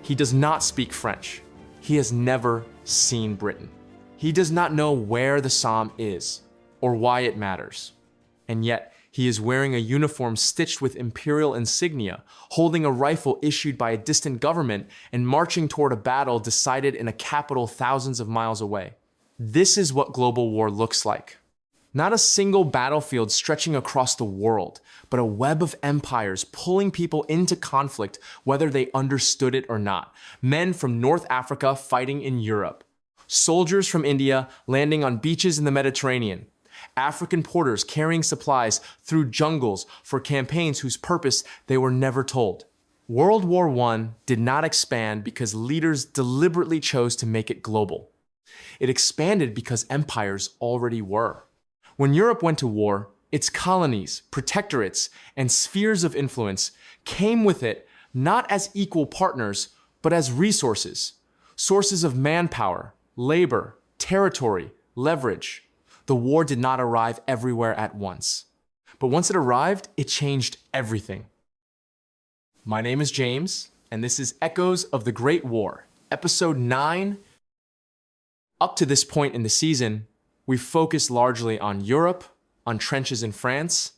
He does not speak French. He has never seen Britain. He does not know where the Somme is or why it matters. And yet, he is wearing a uniform stitched with imperial insignia, holding a rifle issued by a distant government, and marching toward a battle decided in a capital thousands of miles away. This is what global war looks like. Not a single battlefield stretching across the world, but a web of empires pulling people into conflict whether they understood it or not. Men from North Africa fighting in Europe. Soldiers from India landing on beaches in the Mediterranean. African porters carrying supplies through jungles for campaigns whose purpose they were never told. World War I did not expand because leaders deliberately chose to make it global. It expanded because empires already were. When Europe went to war, its colonies, protectorates, and spheres of influence came with it not as equal partners, but as resources, sources of manpower, labor, territory, leverage. The war did not arrive everywhere at once. But once it arrived, it changed everything. My name is James, and this is Echoes of the Great War, Episode 9. Up to this point in the season, we've focused largely on Europe, on trenches in France,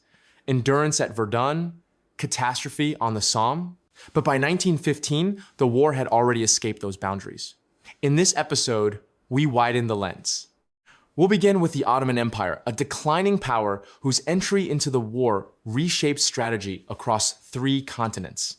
endurance at Verdun, catastrophe on the Somme. But by 1915, the war had already escaped those boundaries. In this episode, we widen the lens. We'll begin with the Ottoman Empire, a declining power whose entry into the war reshaped strategy across 3 continents.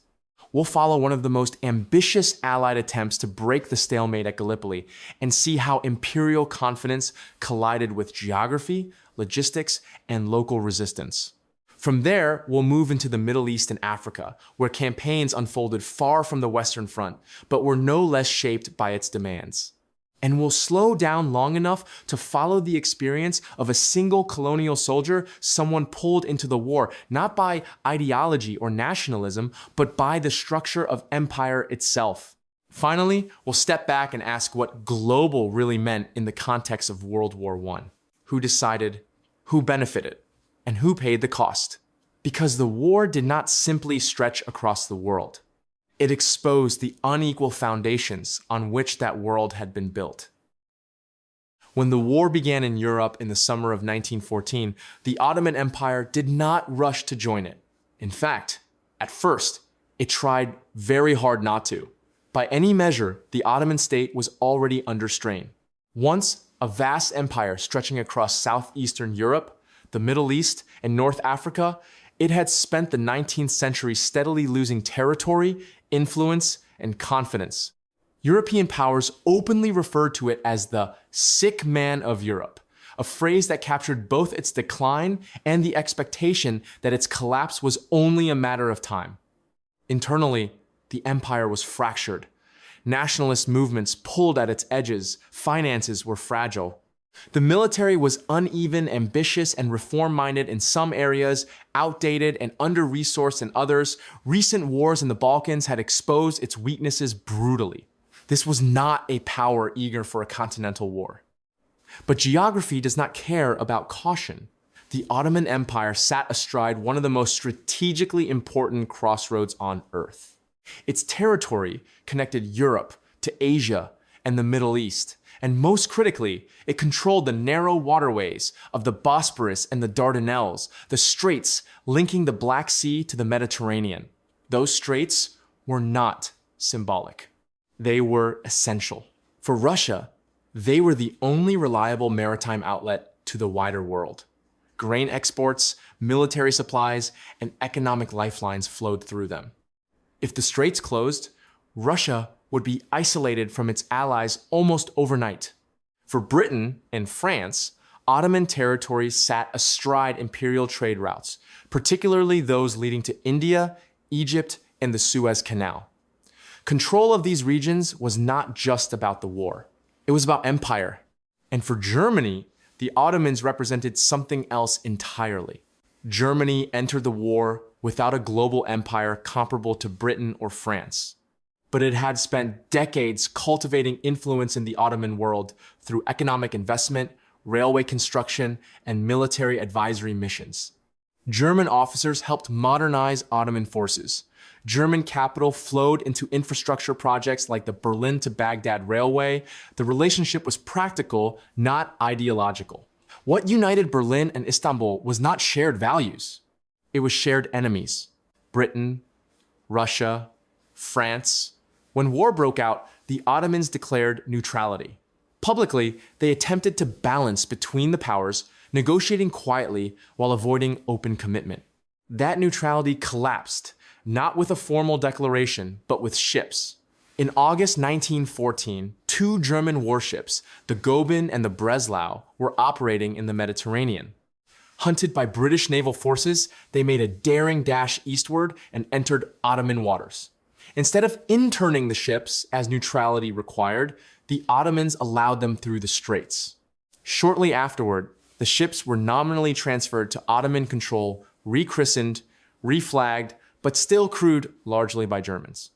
We'll follow one of the most ambitious Allied attempts to break the stalemate at Gallipoli and see how imperial confidence collided with geography, logistics, and local resistance. From there, we'll move into the Middle East and Africa, where campaigns unfolded far from the Western Front, but were no less shaped by its demands. And we'll slow down long enough to follow the experience of a single colonial soldier, someone pulled into the war, not by ideology or nationalism, but by the structure of empire itself. Finally, we'll step back and ask what global really meant in the context of World War I. Who decided, who benefited, and who paid the cost? Because the war did not simply stretch across the world. It exposed the unequal foundations on which that world had been built. When the war began in Europe in the summer of 1914, the Ottoman Empire did not rush to join it. In fact, at first, it tried very hard not to. By any measure, the Ottoman state was already under strain. Once a vast empire stretching across southeastern Europe, the Middle East, and North Africa, it had spent the 19th century steadily losing territory, influence, and confidence. European powers openly referred to it as the sick man of Europe, a phrase that captured both its decline and the expectation that its collapse was only a matter of time. Internally, the empire was fractured. Nationalist movements pulled at its edges, finances were fragile. The military was uneven, ambitious, and reform-minded in some areas, outdated and under-resourced in others. Recent wars in the Balkans had exposed its weaknesses brutally. This was not a power eager for a continental war. But geography does not care about caution. The Ottoman Empire sat astride one of the most strategically important crossroads on Earth. Its territory connected Europe to Asia and the Middle East. And most critically, it controlled the narrow waterways of the Bosporus and the Dardanelles, the straits linking the Black Sea to the Mediterranean. Those straits were not symbolic. They were essential. For Russia, they were the only reliable maritime outlet to the wider world. Grain exports, military supplies, and economic lifelines flowed through them. If the straits closed, Russia would be isolated from its allies almost overnight. For Britain and France, Ottoman territories sat astride imperial trade routes, particularly those leading to India, Egypt, and the Suez Canal. Control of these regions was not just about the war. It was about empire. And for Germany, the Ottomans represented something else entirely. Germany entered the war without a global empire comparable to Britain or France. But it had spent decades cultivating influence in the Ottoman world through economic investment, railway construction, and military advisory missions. German officers helped modernize Ottoman forces, German capital flowed into infrastructure projects like the Berlin to Baghdad Railway. The relationship was practical, not ideological. What united Berlin and Istanbul was not shared values. It was shared enemies. Britain, Russia, France. When war broke out, the Ottomans declared neutrality. Publicly, they attempted to balance between the powers, negotiating quietly while avoiding open commitment. That neutrality collapsed, not with a formal declaration, but with ships. In August 1914, two German warships, the Goeben and the Breslau, were operating in the Mediterranean. Hunted by British naval forces, they made a daring dash eastward and entered Ottoman waters. Instead of interning the ships, as neutrality required, the Ottomans allowed them through the straits. Shortly afterward, the ships were nominally transferred to Ottoman control, rechristened, reflagged, but still crewed largely by Germans.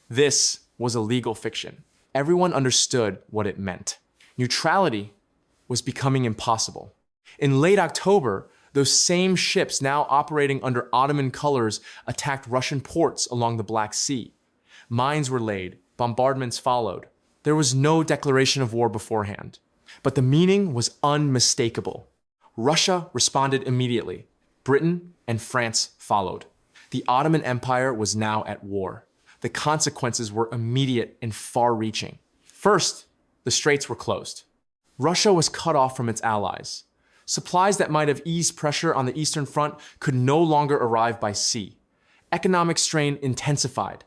This was a legal fiction. Everyone understood what it meant. Neutrality was becoming impossible. In late October, those same ships now operating under Ottoman colors attacked Russian ports along the Black Sea. Mines were laid, bombardments followed. There was no declaration of war beforehand, but the meaning was unmistakable. Russia responded immediately. Britain and France followed. The Ottoman Empire was now at war. The consequences were immediate and far-reaching. First, the straits were closed. Russia was cut off from its allies. Supplies that might have eased pressure on the Eastern Front could no longer arrive by sea. Economic strain intensified.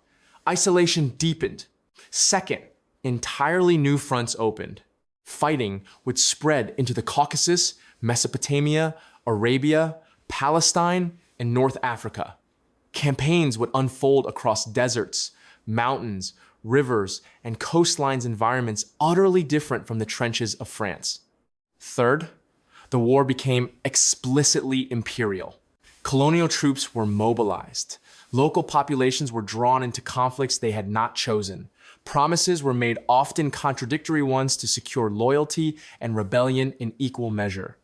Isolation deepened. Second, entirely new fronts opened. Fighting would spread into the Caucasus, Mesopotamia, Arabia, Palestine, and North Africa. Campaigns would unfold across deserts, mountains, rivers, and coastlines environments utterly different from the trenches of France. Third, the war became explicitly imperial. Colonial troops were mobilized. Local populations were drawn into conflicts they had not chosen. Promises were made, often contradictory ones, to secure loyalty and rebellion in equal measure.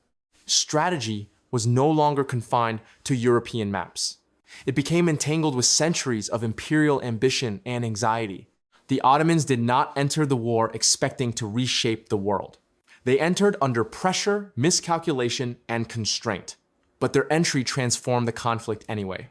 Strategy was no longer confined to European maps. It became entangled with centuries of imperial ambition and anxiety. The Ottomans did not enter the war expecting to reshape the world. They entered under pressure, miscalculation, and constraint. But their entry transformed the conflict anyway.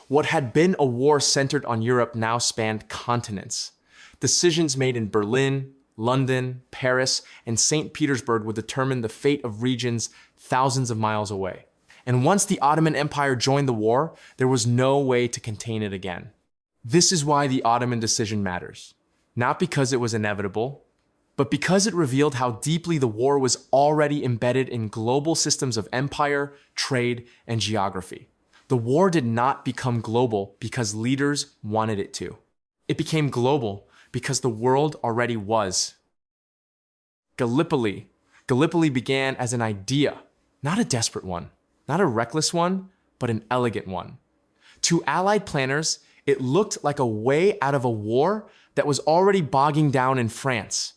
What had been a war centered on Europe now spanned continents. Decisions made in Berlin, London, Paris, and St. Petersburg would determine the fate of regions thousands of miles away. And once the Ottoman Empire joined the war, there was no way to contain it again. This is why the Ottoman decision matters. Not because it was inevitable, but because it revealed how deeply the war was already embedded in global systems of empire, trade, and geography. The war did not become global because leaders wanted it to. It became global because the world already was. Gallipoli began as an idea, not a desperate one. Not a reckless one, but an elegant one. To Allied planners, it looked like a way out of a war that was already bogging down in France.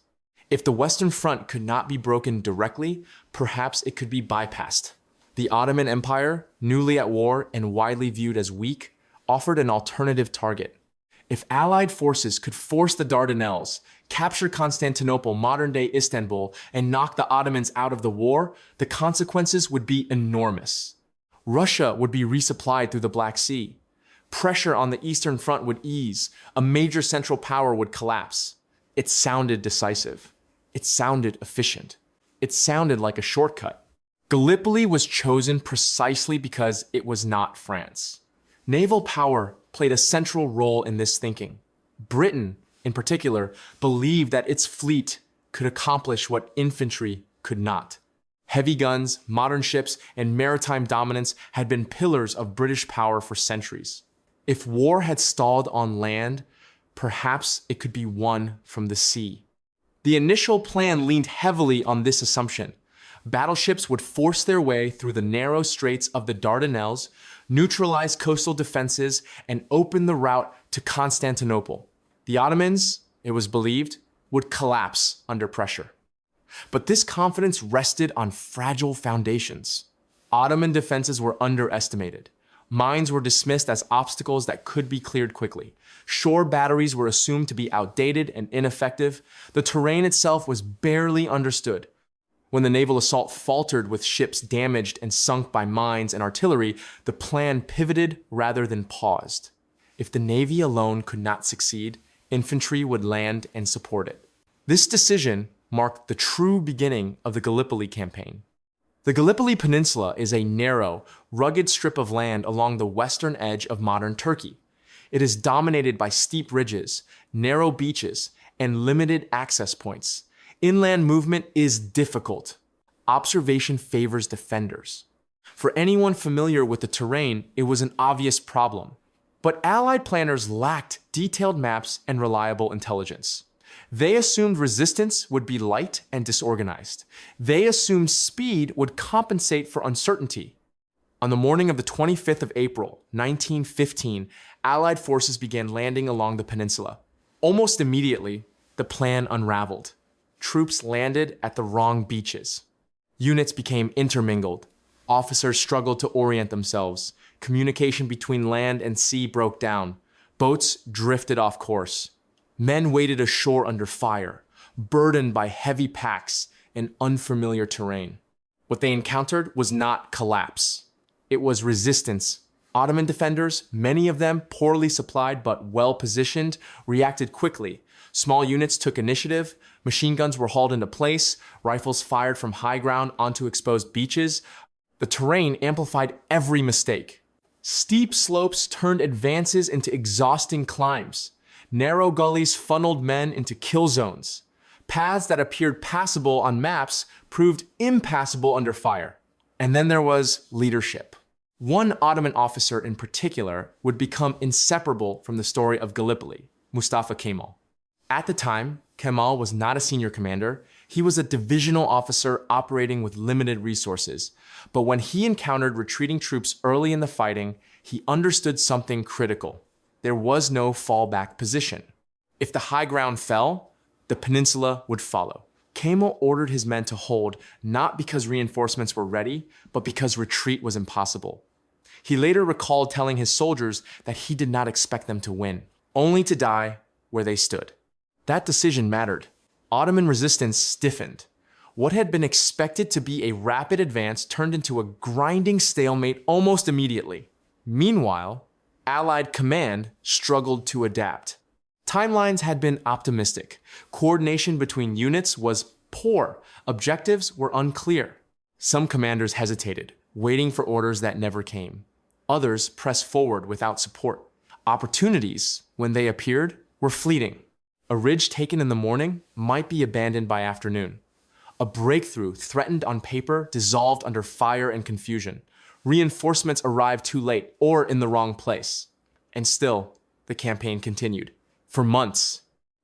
If the Western Front could not be broken directly, perhaps it could be bypassed. The Ottoman Empire, newly at war and widely viewed as weak, offered an alternative target. If Allied forces could force the Dardanelles, capture Constantinople, modern-day Istanbul, and knock the Ottomans out of the war, the consequences would be enormous. Russia would be resupplied through the Black Sea. Pressure on the Eastern Front would ease. A major central power would collapse. It sounded decisive. It sounded efficient. It sounded like a shortcut. Gallipoli was chosen precisely because it was not France. Naval power played a central role in this thinking. Britain, in particular, believed that its fleet could accomplish what infantry could not. Heavy guns, modern ships, and maritime dominance had been pillars of British power for centuries. If war had stalled on land, perhaps it could be won from the sea. The initial plan leaned heavily on this assumption. Battleships would force their way through the narrow straits of the Dardanelles, neutralize coastal defenses, and open the route to Constantinople. The Ottomans, it was believed, would collapse under pressure. But this confidence rested on fragile foundations. Ottoman defenses were underestimated. Mines were dismissed as obstacles that could be cleared quickly. Shore batteries were assumed to be outdated and ineffective. The terrain itself was barely understood. When the naval assault faltered with ships damaged and sunk by mines and artillery, the plan pivoted rather than paused. If the Navy alone could not succeed, infantry would land and support it. This decision marked the true beginning of the Gallipoli campaign. The Gallipoli Peninsula is a narrow, rugged strip of land along the western edge of modern Turkey. It is dominated by steep ridges, narrow beaches, and limited access points. Inland movement is difficult. Observation favors defenders. For anyone familiar with the terrain, it was an obvious problem. But Allied planners lacked detailed maps and reliable intelligence. They assumed resistance would be light and disorganized. They assumed speed would compensate for uncertainty. On the morning of the 25th of April, 1915, Allied forces began landing along the peninsula. Almost immediately, the plan unraveled. Troops landed at the wrong beaches. Units became intermingled. Officers struggled to orient themselves. Communication between land and sea broke down. Boats drifted off course. Men waded ashore under fire, burdened by heavy packs and unfamiliar terrain. What they encountered was not collapse. It was resistance. Ottoman defenders, many of them poorly supplied but well-positioned, reacted quickly. Small units took initiative, machine guns were hauled into place, rifles fired from high ground onto exposed beaches. The terrain amplified every mistake. Steep slopes turned advances into exhausting climbs. Narrow gullies funneled men into kill zones. Paths that appeared passable on maps proved impassable under fire. And then there was leadership. One Ottoman officer in particular would become inseparable from the story of Gallipoli, Mustafa Kemal. At the time, Kemal was not a senior commander. He was a divisional officer operating with limited resources. But when he encountered retreating troops early in the fighting, he understood something critical. There was no fallback position. If the high ground fell, the peninsula would follow. Kemal ordered his men to hold, not because reinforcements were ready, but because retreat was impossible. He later recalled telling his soldiers that he did not expect them to win, only to die where they stood. That decision mattered. Ottoman resistance stiffened. What had been expected to be a rapid advance turned into a grinding stalemate almost immediately. Meanwhile, Allied command struggled to adapt. Timelines had been optimistic. Coordination between units was poor. Objectives were unclear. Some commanders hesitated, waiting for orders that never came. Others pressed forward without support. Opportunities, when they appeared, were fleeting. A ridge taken in the morning might be abandoned by afternoon. A breakthrough threatened on paper dissolved under fire and confusion. Reinforcements arrived too late or in the wrong place. And still, the campaign continued. For months.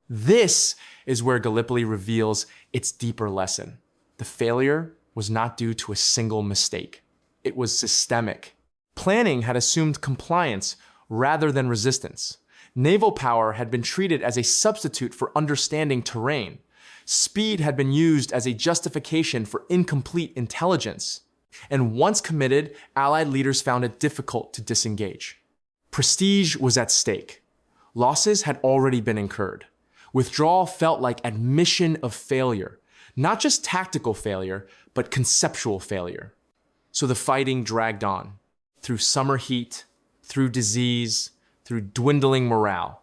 This is where Gallipoli reveals its deeper lesson. The failure was not due to a single mistake. It was systemic. Planning had assumed compliance rather than resistance. Naval power had been treated as a substitute for understanding terrain. Speed had been used as a justification for incomplete intelligence. And once committed, Allied leaders found it difficult to disengage. Prestige was at stake. Losses had already been incurred. Withdrawal felt like admission of failure, not just tactical failure, but conceptual failure. So the fighting dragged on, through summer heat, through disease, through dwindling morale.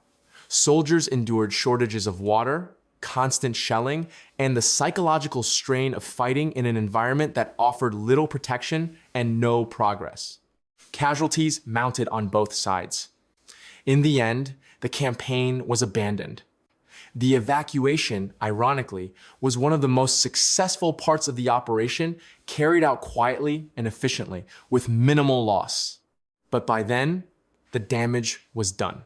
Soldiers endured shortages of water, constant shelling, and the psychological strain of fighting in an environment that offered little protection and no progress. Casualties mounted on both sides. In the end, the campaign was abandoned. The evacuation, ironically, was one of the most successful parts of the operation, carried out quietly and efficiently, with minimal loss. But by then, the damage was done.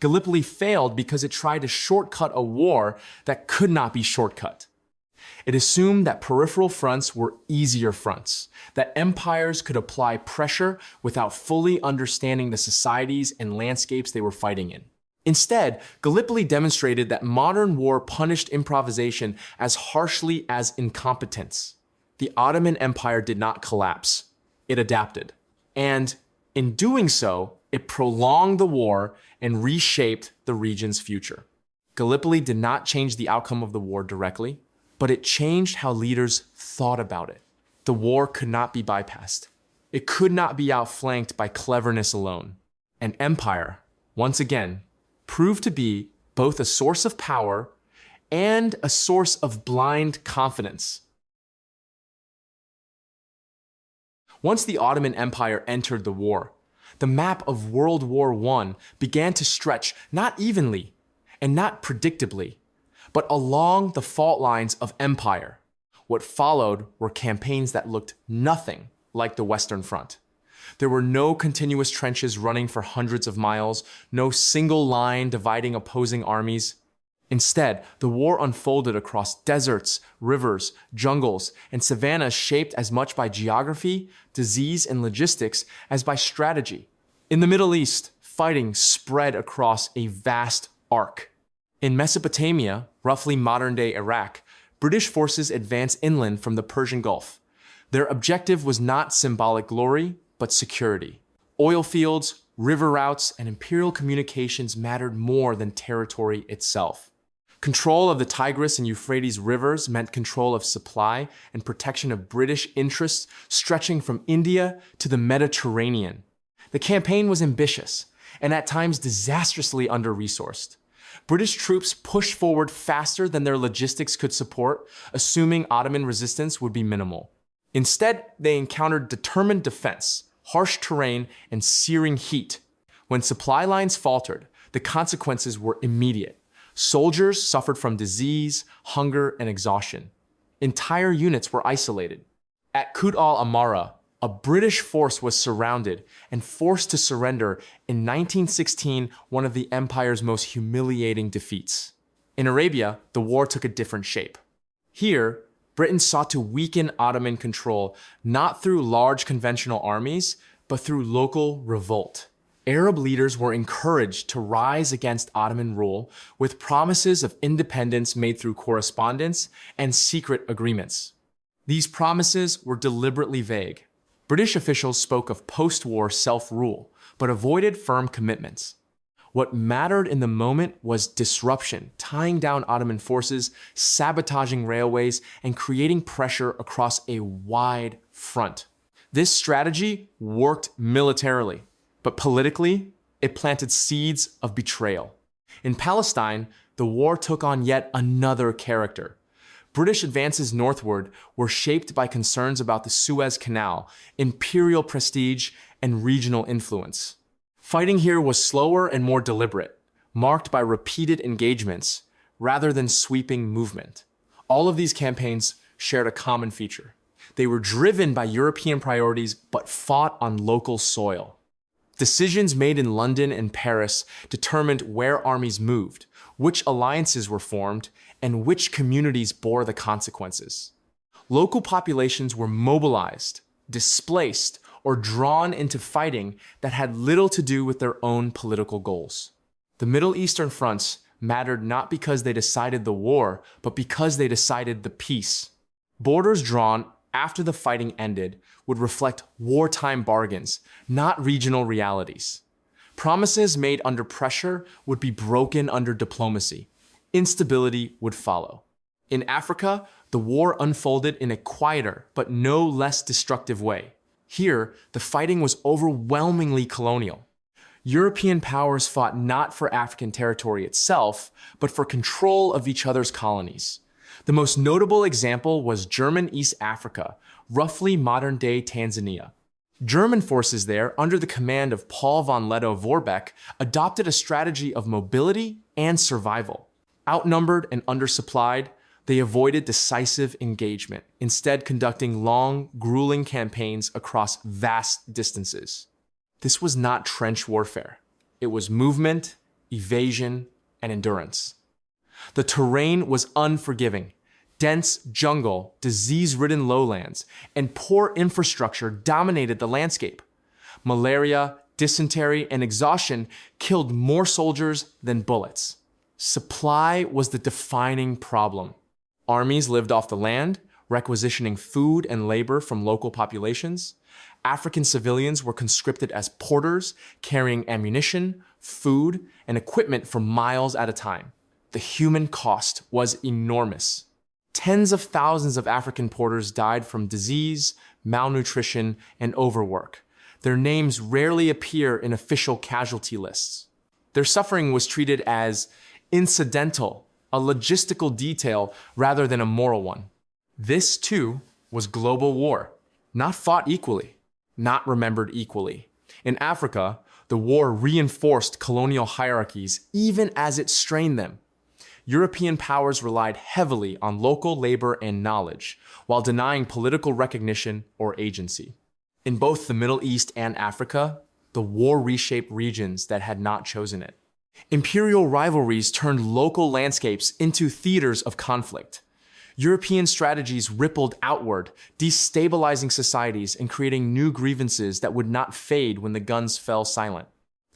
Gallipoli failed because it tried to shortcut a war that could not be shortcut. It assumed that peripheral fronts were easier fronts, that empires could apply pressure without fully understanding the societies and landscapes they were fighting in. Instead, Gallipoli demonstrated that modern war punished improvisation as harshly as incompetence. The Ottoman Empire did not collapse. It adapted. And In doing so, it prolonged the war and reshaped the region's future. Gallipoli did not change the outcome of the war directly, but it changed how leaders thought about it. The war could not be bypassed. It could not be outflanked by cleverness alone. An empire, once again, proved to be both a source of power and a source of blind confidence. Once the Ottoman Empire entered the war, the map of World War I began to stretch not evenly and not predictably, but along the fault lines of empire. What followed were campaigns that looked nothing like the Western Front. There were no continuous trenches running for hundreds of miles, no single line dividing opposing armies. Instead, the war unfolded across deserts, rivers, jungles, and savannas shaped as much by geography, disease, and logistics as by strategy. In the Middle East, fighting spread across a vast arc. In Mesopotamia, roughly modern-day Iraq, British forces advanced inland from the Persian Gulf. Their objective was not symbolic glory, but security. Oil fields, river routes, and imperial communications mattered more than territory itself. Control of the Tigris and Euphrates rivers meant control of supply and protection of British interests stretching from India to the Mediterranean. The campaign was ambitious and at times disastrously under-resourced. British troops pushed forward faster than their logistics could support, assuming Ottoman resistance would be minimal. Instead, they encountered determined defense, harsh terrain, and searing heat. When supply lines faltered, the consequences were immediate. Soldiers suffered from disease, hunger, and exhaustion. Entire units were isolated. At Kut al-Amara, a British force was surrounded and forced to surrender in 1916, one of the empire's most humiliating defeats. In Arabia, the war took a different shape. Here, Britain sought to weaken Ottoman control not through large conventional armies, but through local revolt. Arab leaders were encouraged to rise against Ottoman rule with promises of independence made through correspondence and secret agreements. These promises were deliberately vague. British officials spoke of post-war self-rule, but avoided firm commitments. What mattered in the moment was disruption, tying down Ottoman forces, sabotaging railways, and creating pressure across a wide front. This strategy worked militarily, but politically, it planted seeds of betrayal. In Palestine, the war took on yet another character. British advances northward were shaped by concerns about the Suez Canal, imperial prestige, and regional influence. Fighting here was slower and more deliberate, marked by repeated engagements rather than sweeping movement. All of these campaigns shared a common feature. They were driven by European priorities but fought on local soil. Decisions made in London and Paris determined where armies moved, which alliances were formed, and which communities bore the consequences. Local populations were mobilized, displaced, or drawn into fighting that had little to do with their own political goals. The Middle Eastern fronts mattered not because they decided the war, but because they decided the peace. Borders drawn after the fighting ended would reflect wartime bargains, not regional realities. Promises made under pressure would be broken under diplomacy. Instability would follow. In Africa, the war unfolded in a quieter but no less destructive way. Here, the fighting was overwhelmingly colonial. European powers fought not for African territory itself, but for control of each other's colonies. The most notable example was German East Africa, roughly modern-day Tanzania. German forces there, under the command of Paul von Lettow-Vorbeck, adopted a strategy of mobility and survival. Outnumbered and undersupplied, they avoided decisive engagement, instead conducting long, grueling campaigns across vast distances. This was not trench warfare. It was movement, evasion, and endurance. The terrain was unforgiving. Dense jungle, disease-ridden lowlands, and poor infrastructure dominated the landscape. Malaria, dysentery, and exhaustion killed more soldiers than bullets. Supply was the defining problem. Armies lived off the land, requisitioning food and labor from local populations. African civilians were conscripted as porters, carrying ammunition, food, and equipment for miles at a time. The human cost was enormous. Tens of thousands of African porters died from disease, malnutrition, and overwork. Their names rarely appear in official casualty lists. Their suffering was treated as incidental, a logistical detail rather than a moral one. This, too, was global war, not fought equally, not remembered equally. In Africa, the war reinforced colonial hierarchies even as it strained them. European powers relied heavily on local labor and knowledge, while denying political recognition or agency. In both the Middle East and Africa, the war reshaped regions that had not chosen it. Imperial rivalries turned local landscapes into theaters of conflict. European strategies rippled outward, destabilizing societies and creating new grievances that would not fade when the guns fell silent.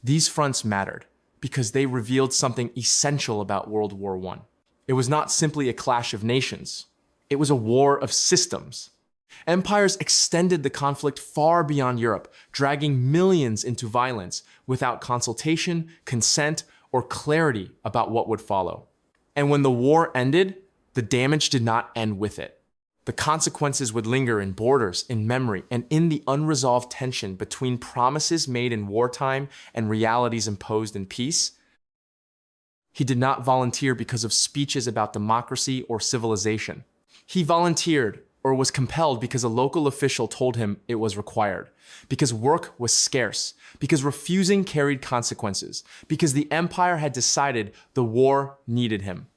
These fronts mattered because they revealed something essential about World War I. It was not simply a clash of nations. It was a war of systems. Empires extended the conflict far beyond Europe, dragging millions into violence without consultation, consent, or clarity about what would follow. And when the war ended, the damage did not end with it. The consequences would linger in borders, in memory, and in the unresolved tension between promises made in wartime and realities imposed in peace. He did not volunteer because of speeches about democracy or civilization. He volunteered or was compelled because a local official told him it was required, because work was scarce, because refusing carried consequences, because the empire had decided the war needed him.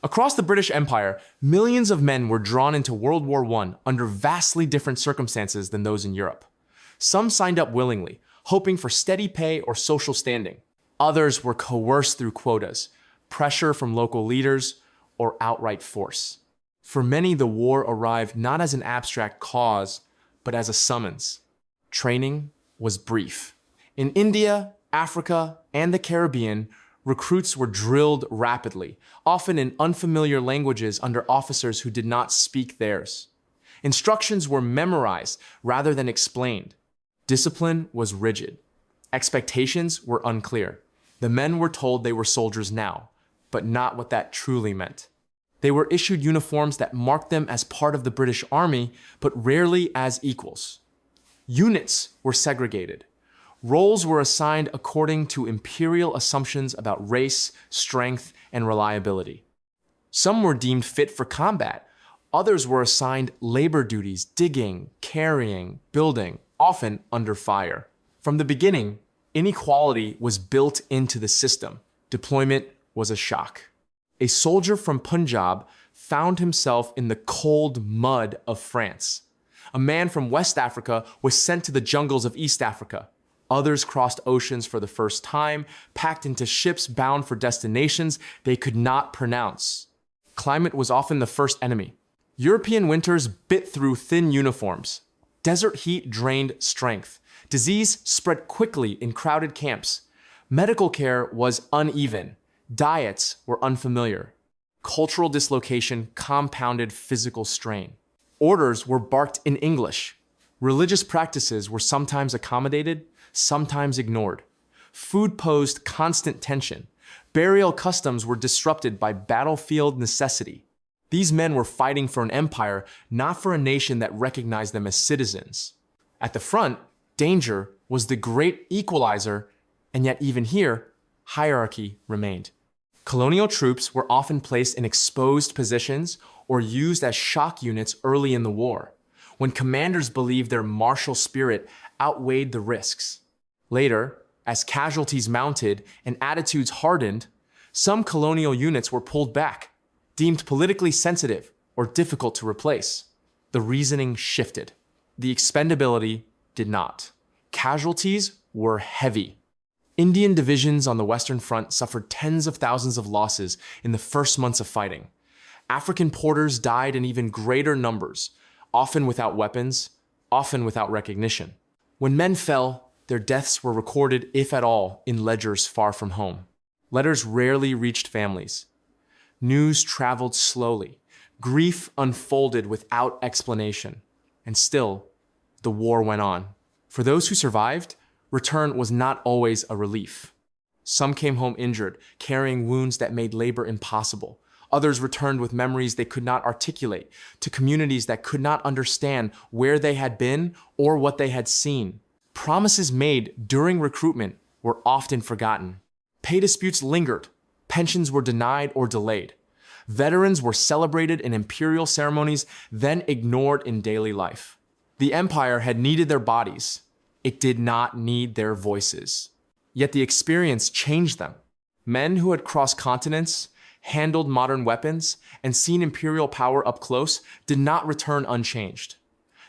Across the British Empire, millions of men were drawn into World War I under vastly different circumstances than those in Europe. Some signed up willingly, hoping for steady pay or social standing. Others were coerced through quotas, pressure from local leaders, or outright force. For many, the war arrived not as an abstract cause, but as a summons. Training was brief. In India, Africa, and the Caribbean, recruits were drilled rapidly, often in unfamiliar languages under officers who did not speak theirs. Instructions were memorized rather than explained. Discipline was rigid. Expectations were unclear. The men were told they were soldiers now, but not what that truly meant. They were issued uniforms that marked them as part of the British Army, but rarely as equals. Units were segregated. Roles were assigned according to imperial assumptions about race, strength, and reliability. Some were deemed fit for combat. Others were assigned labor duties, digging, carrying, building, often under fire. From the beginning, inequality was built into the system. Deployment was a shock. A soldier from Punjab found himself in the cold mud of France. A man from West Africa was sent to the jungles of East Africa. Others crossed oceans for the first time, packed into ships bound for destinations they could not pronounce. Climate was often the first enemy. European winters bit through thin uniforms. Desert heat drained strength. Disease spread quickly in crowded camps. Medical care was uneven. Diets were unfamiliar. Cultural dislocation compounded physical strain. Orders were barked in English. Religious practices were sometimes accommodated, sometimes ignored. Food posed constant tension. Burial customs were disrupted by battlefield necessity. These men were fighting for an empire, not for a nation that recognized them as citizens. At the front, danger was the great equalizer, and yet even here, hierarchy remained. Colonial troops were often placed in exposed positions or used as shock units early in the war, when commanders believed their martial spirit outweighed the risks. Later, as casualties mounted and attitudes hardened, some colonial units were pulled back, deemed politically sensitive or difficult to replace. The reasoning shifted. The expendability did not. Casualties were heavy. Indian divisions on the Western Front suffered tens of thousands of losses in the first months of fighting. African porters died in even greater numbers, often without weapons, often without recognition. When men fell, their deaths were recorded, if at all, in ledgers far from home. Letters rarely reached families. News traveled slowly. Grief unfolded without explanation. And still, the war went on. For those who survived, return was not always a relief. Some came home injured, carrying wounds that made labor impossible. Others returned with memories they could not articulate, to communities that could not understand where they had been or what they had seen. Promises made during recruitment were often forgotten. Pay disputes lingered. Pensions were denied or delayed. Veterans were celebrated in imperial ceremonies, then ignored in daily life. The empire had needed their bodies. It did not need their voices. Yet the experience changed them. Men who had crossed continents, handled modern weapons, and seen imperial power up close did not return unchanged.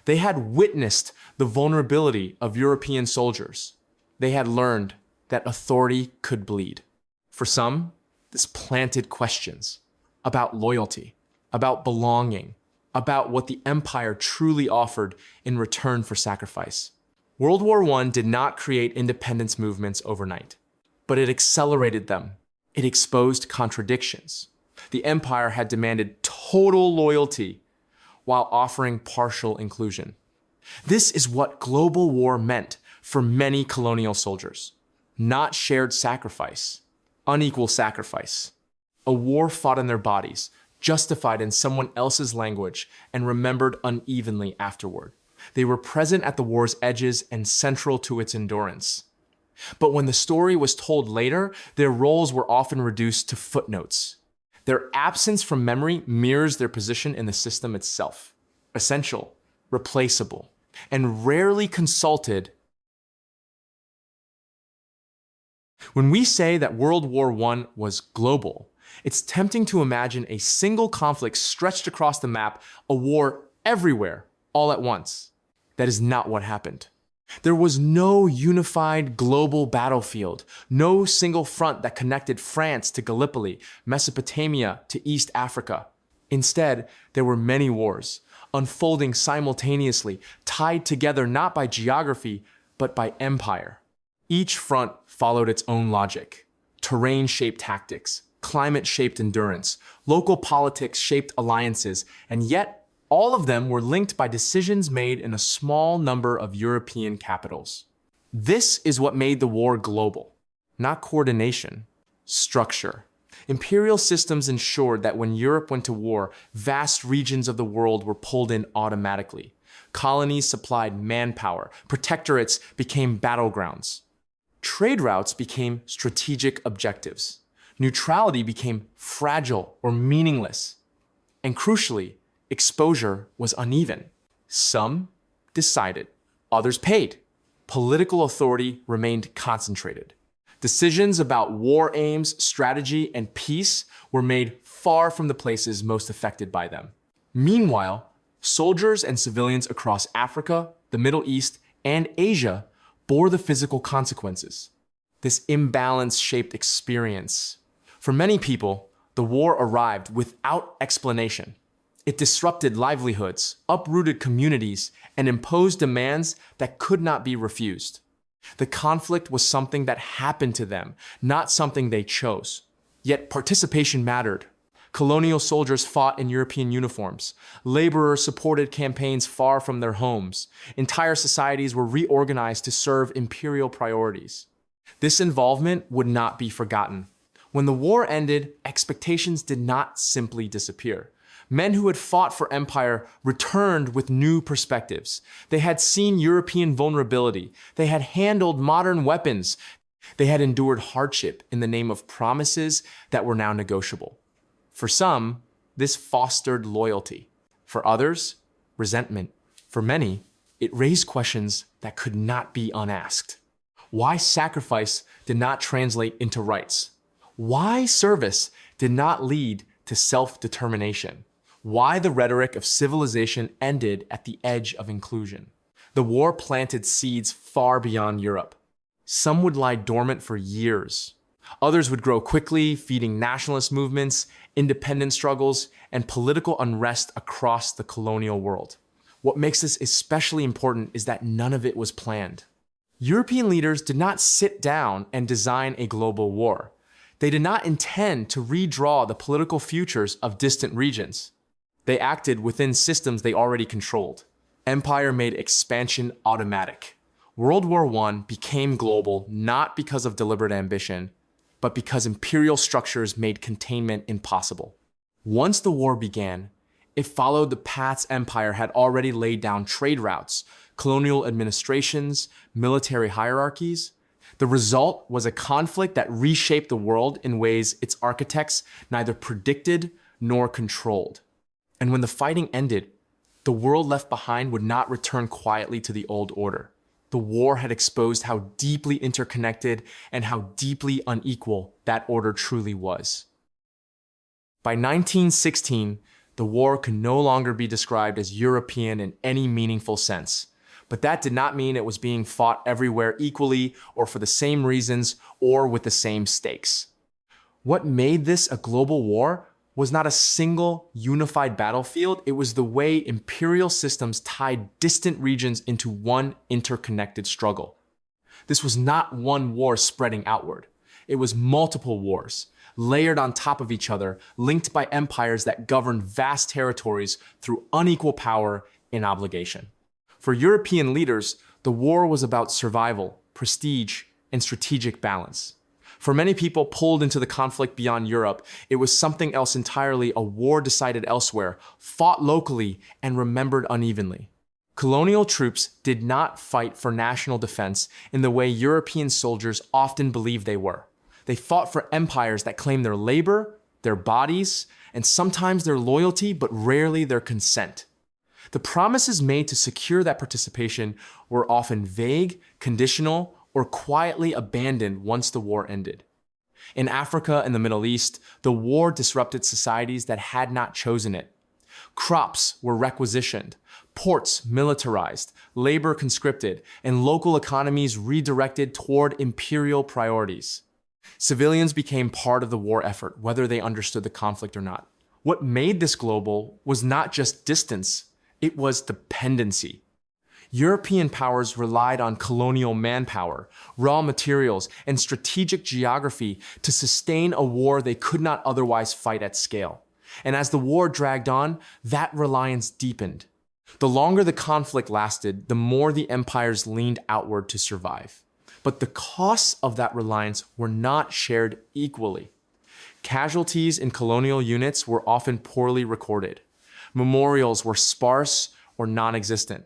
They had witnessed the vulnerability of European soldiers. They had learned that authority could bleed. For some, this planted questions about loyalty, about belonging, about what the empire truly offered in return for sacrifice. World War I did not create independence movements overnight, but it accelerated them. It exposed contradictions. The empire had demanded total loyalty while offering partial inclusion. This is what global war meant for many colonial soldiers. Not shared sacrifice, unequal sacrifice. A war fought in their bodies, justified in someone else's language, and remembered unevenly afterward. They were present at the war's edges and central to its endurance. But when the story was told later, their roles were often reduced to footnotes. Their absence from memory mirrors their position in the system itself. Essential, replaceable, and rarely consulted. When we say that World War I was global, it's tempting to imagine a single conflict stretched across the map, a war everywhere, all at once. That is not what happened. There was no unified global battlefield, no single front that connected France to Gallipoli, Mesopotamia to East Africa. Instead, there were many wars, unfolding simultaneously, tied together not by geography, but by empire. Each front followed its own logic. Terrain-shaped tactics, climate-shaped endurance, local politics shaped alliances, and yet all of them were linked by decisions made in a small number of European capitals. This is what made the war global. Not coordination, structure. Imperial systems ensured that when Europe went to war, vast regions of the world were pulled in automatically. Colonies supplied manpower. Protectorates became battlegrounds. Trade routes became strategic objectives. Neutrality became fragile or meaningless. And crucially, exposure was uneven. Some decided, others paid. Political authority remained concentrated. Decisions about war aims, strategy, and peace were made far from the places most affected by them. Meanwhile, soldiers and civilians across Africa, the Middle East, and Asia bore the physical consequences. This imbalance shaped experience. For many people, the war arrived without explanation. It disrupted livelihoods, uprooted communities, and imposed demands that could not be refused. The conflict was something that happened to them, not something they chose. Yet participation mattered. Colonial soldiers fought in European uniforms. Laborers supported campaigns far from their homes. Entire societies were reorganized to serve imperial priorities. This involvement would not be forgotten. When the war ended, expectations did not simply disappear. Men who had fought for empire returned with new perspectives. They had seen European vulnerability. They had handled modern weapons. They had endured hardship in the name of promises that were now negotiable. For some, this fostered loyalty. For others, resentment. For many, it raised questions that could not be unasked. Why sacrifice did not translate into rights? Why service did not lead to self-determination? Why the rhetoric of civilization ended at the edge of inclusion? The war planted seeds far beyond Europe. Some would lie dormant for years. Others would grow quickly, feeding nationalist movements, independence struggles, and political unrest across the colonial world. What makes this especially important is that none of it was planned. European leaders did not sit down and design a global war. They did not intend to redraw the political futures of distant regions. They acted within systems they already controlled. Empire made expansion automatic. World War I became global not because of deliberate ambition, but because imperial structures made containment impossible. Once the war began, it followed the paths empire had already laid down: trade routes, colonial administrations, military hierarchies. The result was a conflict that reshaped the world in ways its architects neither predicted nor controlled. And when the fighting ended, the world left behind would not return quietly to the old order. The war had exposed how deeply interconnected and how deeply unequal that order truly was. By 1916, the war could no longer be described as European in any meaningful sense. But that did not mean it was being fought everywhere equally or for the same reasons or with the same stakes. What made this a global war was not a single unified battlefield. It was the way imperial systems tied distant regions into one interconnected struggle. This was not one war spreading outward. It was multiple wars, layered on top of each other, linked by empires that governed vast territories through unequal power and obligation. For European leaders, the war was about survival, prestige, and strategic balance. For many people pulled into the conflict beyond Europe, it was something else entirely: a war decided elsewhere, fought locally, and remembered unevenly. Colonial troops did not fight for national defense in the way European soldiers often believed they were. They fought for empires that claimed their labor, their bodies, and sometimes their loyalty, but rarely their consent. The promises made to secure that participation were often vague, conditional, or quietly abandoned once the war ended. In Africa and the Middle East, the war disrupted societies that had not chosen it. Crops were requisitioned, ports militarized, labor conscripted, and local economies redirected toward imperial priorities. Civilians became part of the war effort, whether they understood the conflict or not. What made this global was not just distance, it was dependency. European powers relied on colonial manpower, raw materials, and strategic geography to sustain a war they could not otherwise fight at scale. And as the war dragged on, that reliance deepened. The longer the conflict lasted, the more the empires leaned outward to survive. But the costs of that reliance were not shared equally. Casualties in colonial units were often poorly recorded. Memorials were sparse or non-existent.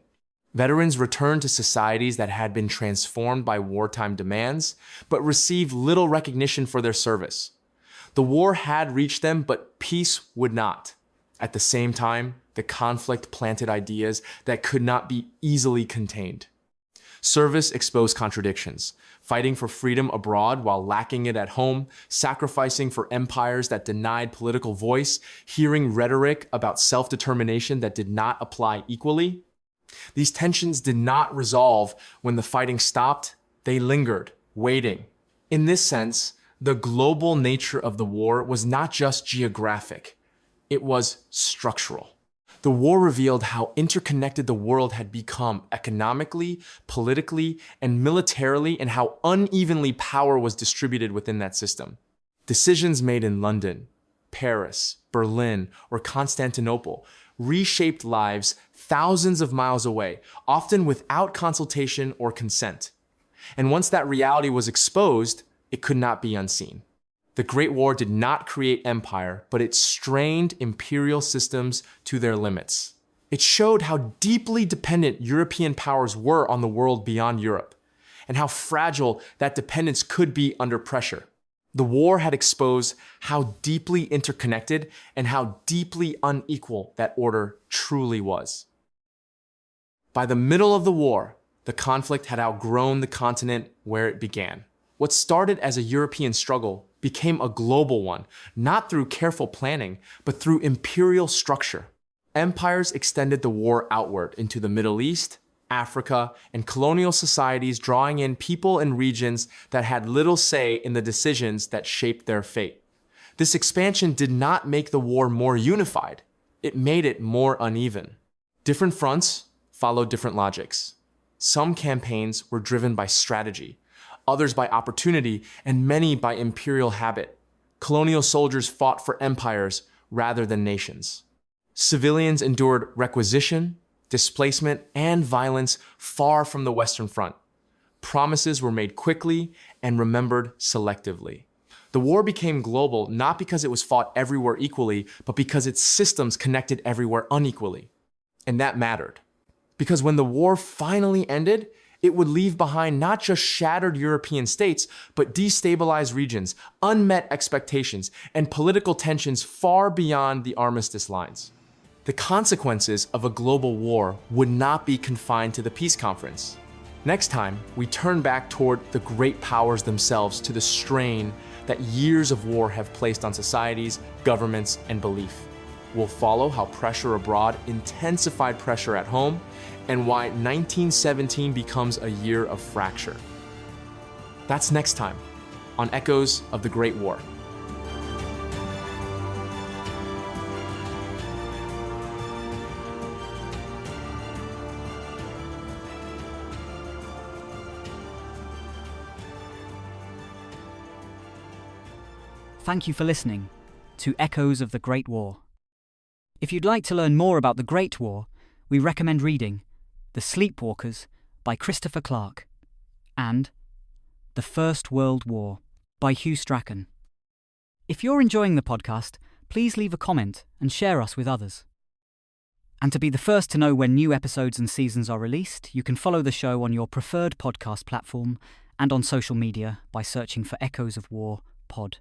Veterans returned to societies that had been transformed by wartime demands, but received little recognition for their service. The war had reached them, but peace would not. At the same time, the conflict planted ideas that could not be easily contained. Service exposed contradictions: fighting for freedom abroad while lacking it at home, sacrificing for empires that denied political voice, hearing rhetoric about self-determination that did not apply equally. These tensions did not resolve when the fighting stopped. They lingered, waiting. In this sense, the global nature of the war was not just geographic, it was structural. The war revealed how interconnected the world had become economically, politically, and militarily, and how unevenly power was distributed within that system. Decisions made in London, Paris, Berlin, or Constantinople reshaped lives thousands of miles away, often without consultation or consent. And once that reality was exposed, it could not be unseen. The Great War did not create empire, but it strained imperial systems to their limits. It showed how deeply dependent European powers were on the world beyond Europe, and how fragile that dependence could be under pressure. The war had exposed how deeply interconnected and how deeply unequal that order truly was. By the middle of the war, the conflict had outgrown the continent where it began. What started as a European struggle became a global one, not through careful planning, but through imperial structure. Empires extended the war outward into the Middle East, Africa, and colonial societies, drawing in people and regions that had little say in the decisions that shaped their fate. This expansion did not make the war more unified. It made it more uneven. Different fronts followed different logics. Some campaigns were driven by strategy, others by opportunity, and many by imperial habit. Colonial soldiers fought for empires rather than nations. Civilians endured requisition, displacement, and violence far from the Western Front. Promises were made quickly and remembered selectively. The war became global not because it was fought everywhere equally, but because its systems connected everywhere unequally. And that mattered. Because when the war finally ended, it would leave behind not just shattered European states, but destabilized regions, unmet expectations, and political tensions far beyond the armistice lines. The consequences of a global war would not be confined to the peace conference. Next time, we turn back toward the great powers themselves, to the strain that years of war have placed on societies, governments, and belief. We'll follow how pressure abroad intensified pressure at home, and why 1917 becomes a year of fracture. That's next time on Echoes of the Great War. Thank you for listening to Echoes of the Great War. If you'd like to learn more about the Great War, we recommend reading The Sleepwalkers by Christopher Clark and The First World War by Hugh Strachan. If you're enjoying the podcast, please leave a comment and share us with others. And to be the first to know when new episodes and seasons are released, you can follow the show on your preferred podcast platform and on social media by searching for Echoes of War Pod.